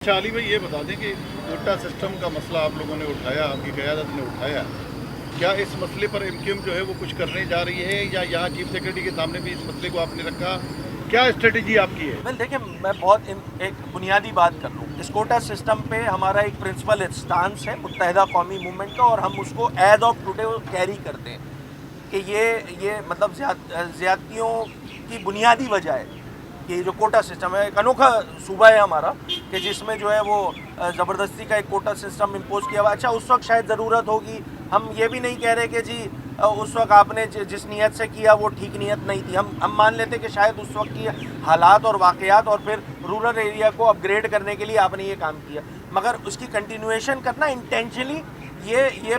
अच्छा अली भाई, ये बता दें कि कोटा सिस्टम का मसला आप लोगों ने उठाया, आपकी क़यादत ने उठाया, क्या इस मसले पर एमक्यूएम जो है वो कुछ करने जा रही है, या यहाँ चीफ सेक्रेटरी के सामने भी इस मसले को आपने रखा? क्या स्ट्रेटजी आपकी है? वेल देखिए, मैं बहुत एक बुनियादी बात कर लूँ। इस कोटा सिस्टम पे हमारा एक प्रिंसिपल स्टांस है मुत्तहिदा कौमी मूवमेंट का, और हम उसको एज ऑफ टुडे कैरी करते हैं कि ये मतलब ज़्यादतियों की बुनियादी वजह है कि जो कोटा सिस्टम है, एक अनोखा सूबा है हमारा कि जिसमें जो है वो ज़बरदस्ती का एक कोटा सिस्टम इम्पोज किया हुआ। अच्छा, उस वक्त शायद ज़रूरत होगी, हम ये भी नहीं कह रहे कि जी उस वक्त आपने जिस नीयत से किया वो ठीक नीयत नहीं थी। हम मान लेते कि शायद उस वक्त की हालात और वाक़यात और फिर रूरल एरिया को अपग्रेड करने के लिए आपने ये काम किया, मगर उसकी कंटिन्यूएशन करना इंटेंशनली ये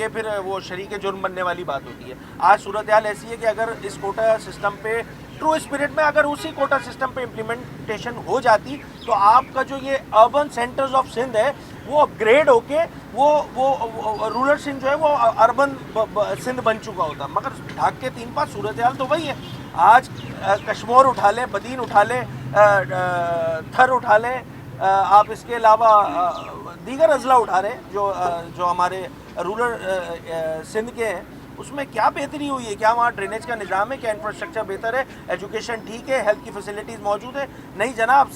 फिर वो शरीक जुर्म बनने वाली बात होती है। आज सूरत हाल ऐसी है कि अगर इस कोटा सिस्टम पे ट्रू स्पिरिट में अगर उसी कोटा सिस्टम पे इम्प्लीमेंटेशन हो जाती तो आपका जो ये अर्बन सेंटर्स ऑफ सिंध है वो अपग्रेड होके वो रूरल सिंध जो है वो अर्बन सिंध बन चुका होता। मगर ढाक के तीन पास सूरत हाल तो वही है। आज कश्मोर उठा लें, बदीन उठा लें, थर उठा लें, आप इसके अलावा दीगर अजला उठा रहे हैं जो हमारे रूरल सिंध के हैं, उसमें क्या बेहतरी हुई है? क्या वहाँ ड्रेनेज का निज़ाम है? क्या इंफ्रास्ट्रक्चर बेहतर है? एजुकेशन ठीक है? हेल्थ की फैसिलिटीज़ मौजूद है? नहीं जनाब,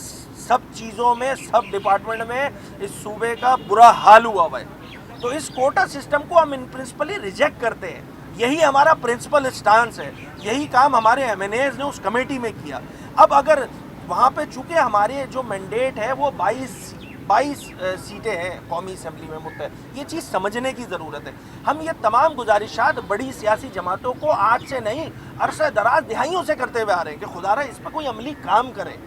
सब चीज़ों में, सब डिपार्टमेंट में इस सूबे का बुरा हाल हुआ है। तो इस कोटा सिस्टम को हम इन प्रिंसिपली रिजेक्ट करते हैं। यही हमारा प्रिंसिपल स्टांस है, यही काम हमारे एमएनएज ने उस कमेटी में किया। अब अगर वहाँ पे चूँकि हमारे जो मैंडेट है वो 22 सीटें हैं कौमी असम्बली में मुत्तहिद, ये चीज़ समझने की ज़रूरत है। हम ये तमाम गुजारिशात बड़ी सियासी जमातों को आज से नहीं, अरसा दराज दिहाइयों से करते हुए आ रहे हैं कि खुदारा इस पर कोई अमली काम करे,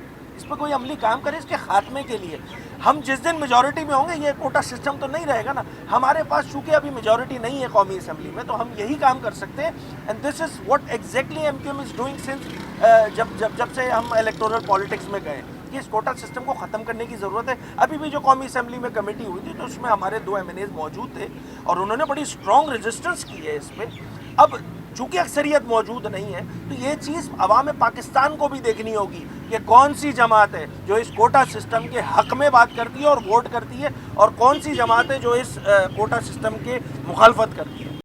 इसके खात्मे के लिए। हम जिस दिन मेजॉरिटी में होंगे ये कोटा सिस्टम तो नहीं रहेगा ना। हमारे पास चूँकि अभी मेजॉरिटी नहीं है कौमी असम्बली में, तो हम यही काम कर सकते हैं। And this is what exactly MQM is doing since जब से हम इलेक्टोरल पॉलिटिक्स में गए कि इस कोटा सिस्टम को ख़त्म करने की ज़रूरत है। अभी भी जो कौमी असम्बली में कमेटी हुई थी तो उसमें हमारे 2 एमएनएज मौजूद थे और उन्होंने बड़ी स्ट्रॉन्ग रेजिस्टेंस की है इस पर। अब चूँकि अक्सरियत मौजूद नहीं है तो ये चीज़ अवाम पाकिस्तान को भी देखनी होगी कि कौन सी जमात है जो इस कोटा सिस्टम के हक़ में बात करती है और वोट करती है, और कौन सी जमात है जो इस कोटा सिस्टम के मुखालफत करती है।